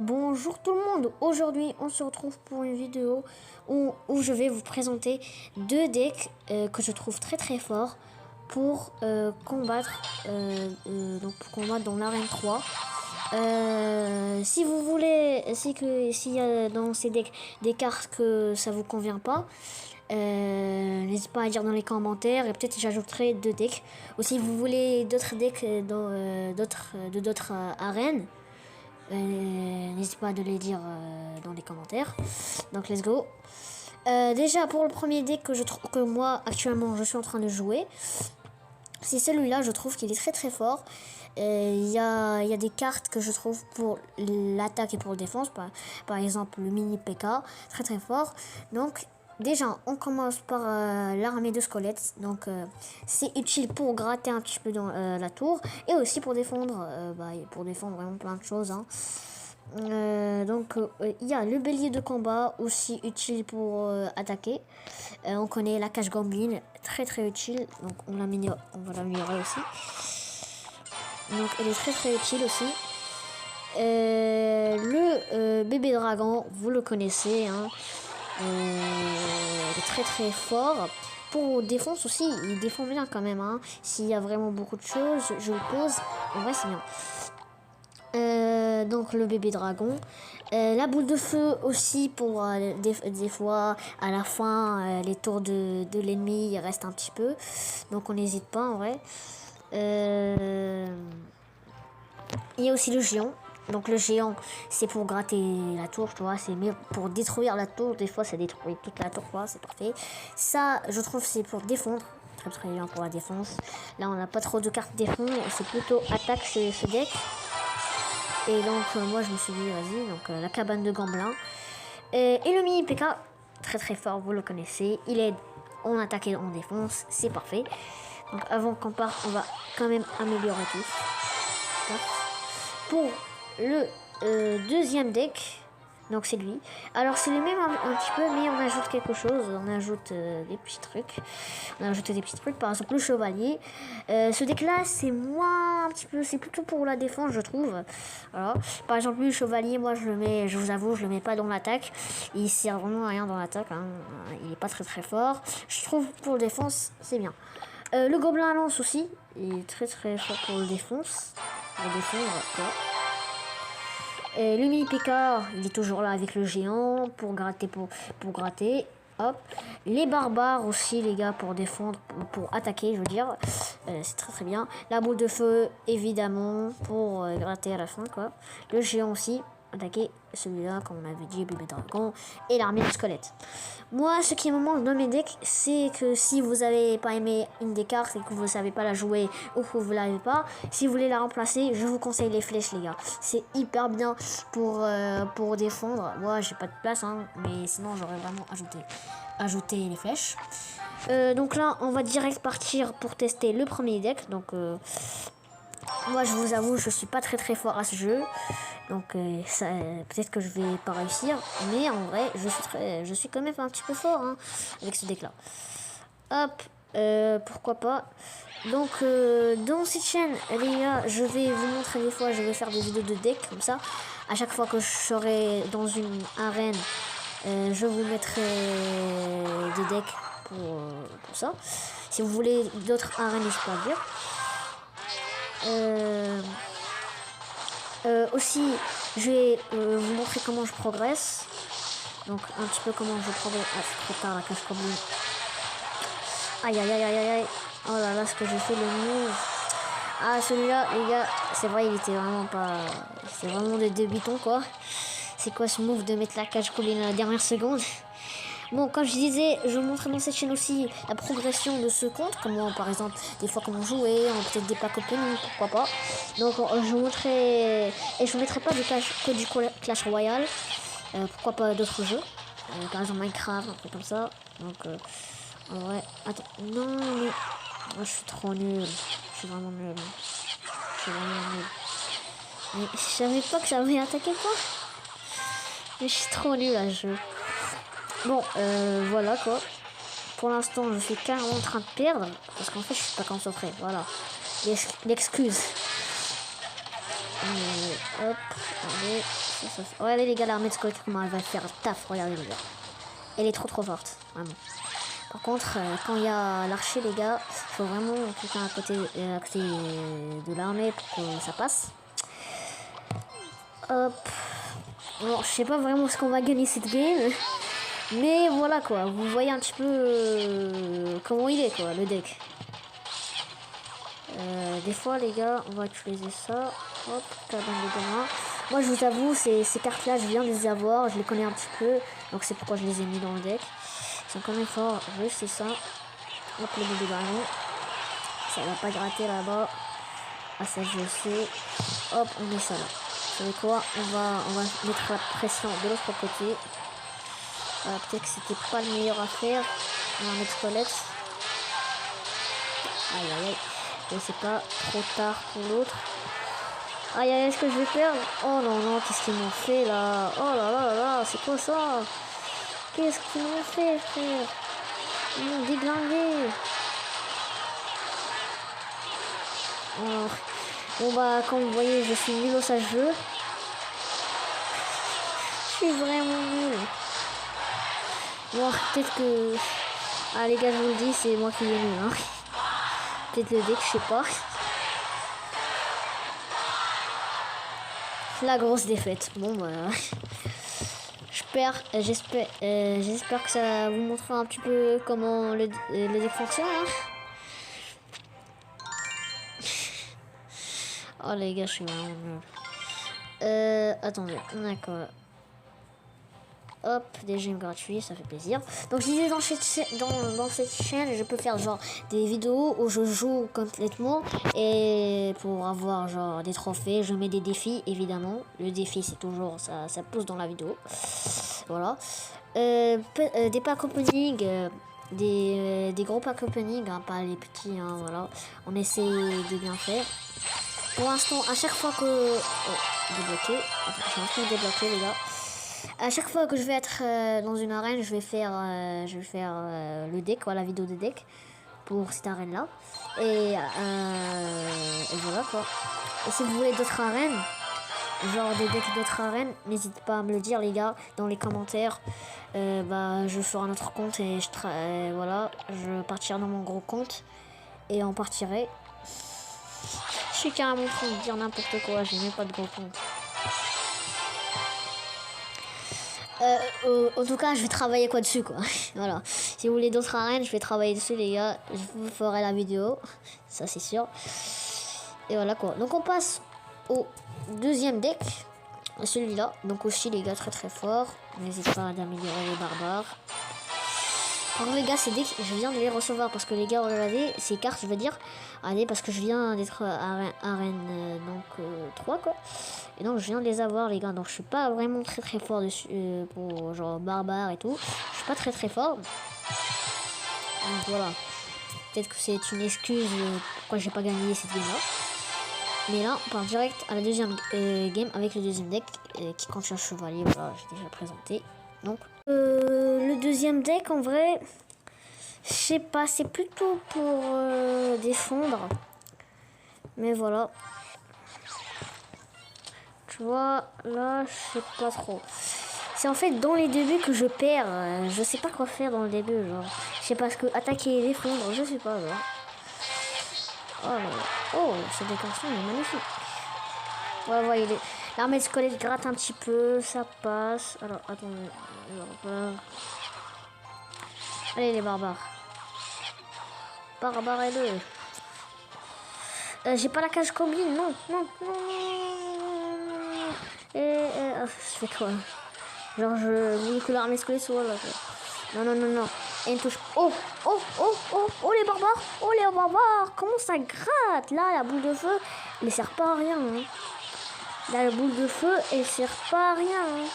Bonjour tout le monde, aujourd'hui on se retrouve pour une vidéo où je vais vous présenter deux decks que je trouve très forts pour combattre pour combattre dans l'arène 3. Si vous voulez, s'il y a dans ces decks des cartes que ça vous convient pas, n'hésitez pas à dire dans les commentaires et peut-être j'ajouterai deux decks. Ou si vous voulez d'autres decks d'autres arènes, n'hésitez pas à les dire dans les commentaires. Donc let's go. Déjà pour le premier deck que je trouve que moi actuellement je suis en train de jouer, c'est celui-là. Je trouve qu'il est très fort. Il y a des cartes que je trouve pour l'attaque et pour la défense, par exemple le mini PK, très fort. Donc déjà on commence par l'armée de squelettes. Donc c'est utile pour gratter un petit peu dans la tour et aussi pour défendre vraiment plein de choses, hein. Il y a le bélier de combat, aussi utile pour attaquer. On connaît la cage goblin, très utile, donc on va l'améliorer aussi. Donc elle est très utile aussi. Le bébé dragon, vous le connaissez, hein. Il est très fort. Pour défense aussi, il défend bien quand même, hein. S'il y a vraiment beaucoup de choses, je le pose. En vrai, c'est bien. Donc le bébé dragon, la boule de feu aussi pour des fois à la fin les tours de l'ennemi restent un petit peu, donc on n'hésite pas en vrai. Il y a aussi le géant. Donc le géant, c'est pour gratter la tour, tu vois, c'est mieux pour détruire la tour. Des fois ça détruit toute la tour, quoi, c'est parfait. Ça, je trouve, c'est pour défendre, très bien pour la défense. Là on n'a pas trop de cartes défense, c'est plutôt attaque ce deck. Et donc moi je me suis dit vas-y, donc la cabane de Gamblin. Et le mini PK, très fort, vous le connaissez. Il est en attaque et en défense, c'est parfait. Donc avant qu'on parte, on va quand même améliorer tout. Pour le deuxième deck, donc c'est lui. Alors c'est le même un petit peu, mais on ajoute quelque chose. On ajoute des petits trucs. On a ajouté des petits trucs, par exemple le chevalier. Ce deck là c'est moins un petit peu, c'est plutôt pour la défense, je trouve. Voilà. Par exemple le chevalier, moi je le mets, je vous avoue, je le mets pas dans l'attaque. Il sert vraiment à rien dans l'attaque, hein. Il est pas très fort. Je trouve pour la défense c'est bien. Le gobelin à lance aussi, il est très fort pour le défense. Pour défendre, quoi. Le mini Picard, il est toujours là avec le géant pour gratter, pour gratter. Hop. Les barbares aussi, les gars, pour défendre, pour attaquer, je veux dire. C'est très bien. La boule de feu, évidemment, pour gratter à la fin, quoi. Le géant aussi, attaquer celui-là, comme on avait dit, bébé dragon. Et l'armée de squelettes. Moi, ce qui me manque dans mes decks, c'est que si vous avez pas aimé une des cartes et que vous savez pas la jouer ou que vous l'avez pas, si vous voulez la remplacer, je vous conseille les flèches, les gars. C'est hyper bien pour défendre. Moi, j'ai pas de place, hein, mais sinon j'aurais vraiment ajouté les flèches. Donc là, on va direct partir pour tester le premier deck. Donc moi, je vous avoue, je suis pas très fort à ce jeu. Donc peut-être que je vais pas réussir, mais en vrai je suis quand même un petit peu fort, hein, avec ce deck là. Hop, pourquoi pas. Donc dans cette chaîne les gars, je vais vous montrer des fois, je vais faire des vidéos de deck comme ça. À chaque fois que je serai dans une arène, je vous mettrai des decks pour ça. Si vous voulez d'autres arènes, je peux pas dire. Aussi, je vais vous montrer comment je progresse. Donc, un petit peu comment je progresse. Ah, c'est trop tard, la cage goblin. Aïe. Oh là là, ce que j'ai fait, le move. Ah, celui-là, les gars, c'est vrai, il était vraiment pas... C'est vraiment des débutants, quoi. C'est quoi ce move de mettre la cage goblin à la dernière seconde? Bon, comme je disais, je vous montrerai dans cette chaîne aussi la progression de ce compte, comment par exemple des fois comment jouer, peut-être des packs opening, pourquoi pas. Donc je vous montrerai, et je vous mettrai pas que du Clash Royale, pourquoi pas d'autres jeux, par exemple Minecraft, un truc comme ça. Donc en vrai, attends, non mais je suis trop nul, je suis vraiment nul. Mais je savais pas que ça m'avait attaqué, quoi. Mais je suis trop nul à ce jeu. Bon, voilà quoi. Pour l'instant, je suis carrément en train de perdre. Parce qu'en fait, je suis pas concentré. Voilà. L'excuse. Hop, allez, Regardez les gars, l'armée de squelettes, comment elle va faire le taf. Regardez les gars. Elle est trop forte, vraiment. Par contre, quand il y a l'archer, les gars, il faut vraiment quelqu'un à côté de l'armée pour que ça passe. Hop. Bon, je sais pas vraiment ce qu'on va gagner cette game. Mais voilà quoi, vous voyez un petit peu comment il est quoi, le deck. Des fois les gars, on va utiliser ça. Hop, cabane de demain. Moi je vous avoue, ces cartes là, je viens de les avoir, je les connais un petit peu. Donc c'est pourquoi je les ai mis dans le deck. Ils sont quand même forts, juste c'est ça. Hop, le bébé dragon. Ça va pas gratter là-bas. Ah ça je sais. Hop, on met ça là. Vous savez quoi, on va mettre la pression de l'autre côté. Peut-être que c'était pas le meilleur à faire. On va mettre squelette. Aïe aïe aïe. Et c'est pas trop tard pour l'autre. Aïe aïe, est-ce que je vais perdre? Oh non non, qu'est-ce qu'ils m'ont fait là? Oh là là là là, c'est quoi ça? Qu'est-ce qu'ils m'ont fait, frère? Ils m'ont déglingué. Oh. Bon bah, comme vous voyez, je suis nul au jeu. Je suis vraiment nul. Bon, peut-être que... Ah les gars, je vous le dis, c'est moi qui ai nul. Hein. Peut-être le deck, je sais pas. La grosse défaite. Bon bah... J'espère que ça vous montrera un petit peu comment le deck fonctionne. Hein. Oh les gars, je suis vraiment nul. Attendez, on a quoi? Hop, des gemmes gratuits, ça fait plaisir. Donc je disais dans cette chaîne, je peux faire genre des vidéos où je joue complètement. Et pour avoir genre des trophées, je mets des défis évidemment. Le défi c'est toujours, ça pousse dans la vidéo. Voilà. Des pack opening, des gros pack opening, hein, pas les petits, hein, voilà. On essaie de bien faire. Pour l'instant, à chaque fois que... Oh, débloqué. Attends, je suis en train de débloquer les gars. À chaque fois que je vais être dans une arène, je vais faire le deck, voilà, la vidéo de deck pour cette arène là. Et voilà quoi. Et si vous voulez d'autres arènes, genre des decks d'autres arènes, n'hésitez pas à me le dire les gars dans les commentaires. Bah, je ferai un autre compte et voilà, je partirai dans mon gros compte et on partirait. Je suis carrément en train de dire n'importe quoi, j'ai même pas de gros compte. En tout cas, je vais travailler quoi dessus quoi. Voilà. Si vous voulez d'autres arènes, je vais travailler dessus les gars. Je vous ferai la vidéo, ça c'est sûr. Et voilà quoi. Donc on passe au deuxième deck, celui-là. Donc aussi les gars très fort. N'hésitez pas à améliorer les barbares. Alors les gars, ces decks, je viens de les recevoir parce que les gars, regardez, ces cartes, je veux dire, allez, parce que je viens d'être arène 3 quoi. Et donc je viens de les avoir les gars, donc je suis pas vraiment très fort dessus pour genre barbare et tout. Je suis pas très fort. Donc voilà. Peut-être que c'est une excuse pourquoi j'ai pas gagné cette game là. Mais là, on part direct à la deuxième game avec le deuxième deck qui contient chevalier, voilà, j'ai déjà présenté. Donc le deuxième deck en vrai, je sais pas, c'est plutôt pour défendre. Mais voilà. Tu vois, là, je sais pas trop. C'est en fait dans les débuts que je perds. Je sais pas quoi faire dans le début, genre. Je sais pas ce que attaquer et défendre, je sais pas, genre. Oh là là. Oh, cette décoration est magnifique. Ouais, vous voyez, l'armée de squelette gratte un petit peu, ça passe. Alors, attendez. Allez, les barbares. Barbarez-le. J'ai pas la cage combi, non. Je fais quoi? Genre, je voulais que l'armée squelette soit là. Non. Et une touche. Oh, les barbares. Oh, les barbares. Comment ça gratte? Là, la boule de feu, elle sert pas à rien. Hein. Là, la boule de feu, elle sert pas à rien. Hein.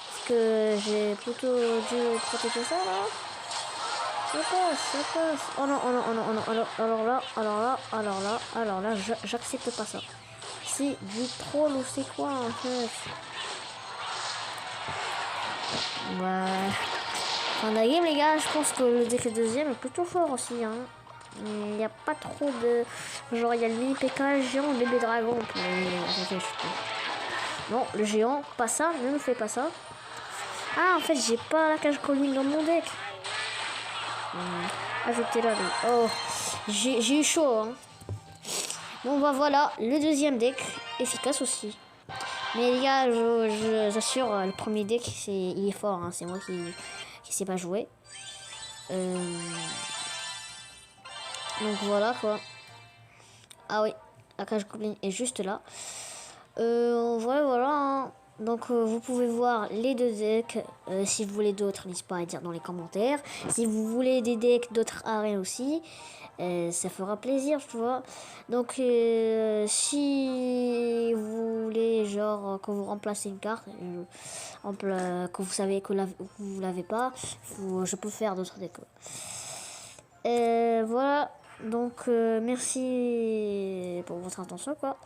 Parce que j'ai plutôt dû protéger ça, là. Ça passe. Oh non. Alors là, j'accepte pas ça. C'est du troll ou c'est quoi, en fait? Ouais. Fin de la game les gars, je pense que le deck deuxième est plutôt fort aussi. Hein. Il n'y a pas trop de... Genre il y a le mini PK géant bébé dragon pour les... Non, le géant, pas ça, ne me fais pas ça. Ah, en fait, j'ai pas la cage colline dans mon deck. Ajoutez-la. Oh, j'ai eu chaud. Hein. Bon, bah voilà, le deuxième deck, efficace aussi. Mais les gars, j'assure, le premier deck, il est fort. Hein. C'est moi qui sais pas jouer. Donc voilà quoi. Ah oui, la cage goblin est juste là. Voilà. Hein. Donc vous pouvez voir les deux decks. Si vous voulez d'autres, n'hésitez pas à dire dans les commentaires. Si vous voulez des decks d'autres arènes aussi, ça fera plaisir, tu vois. Donc si vous voulez genre que vous remplacez une carte, que vous savez que vous l'avez pas, je peux faire d'autres decks. Voilà. Donc merci pour votre attention quoi.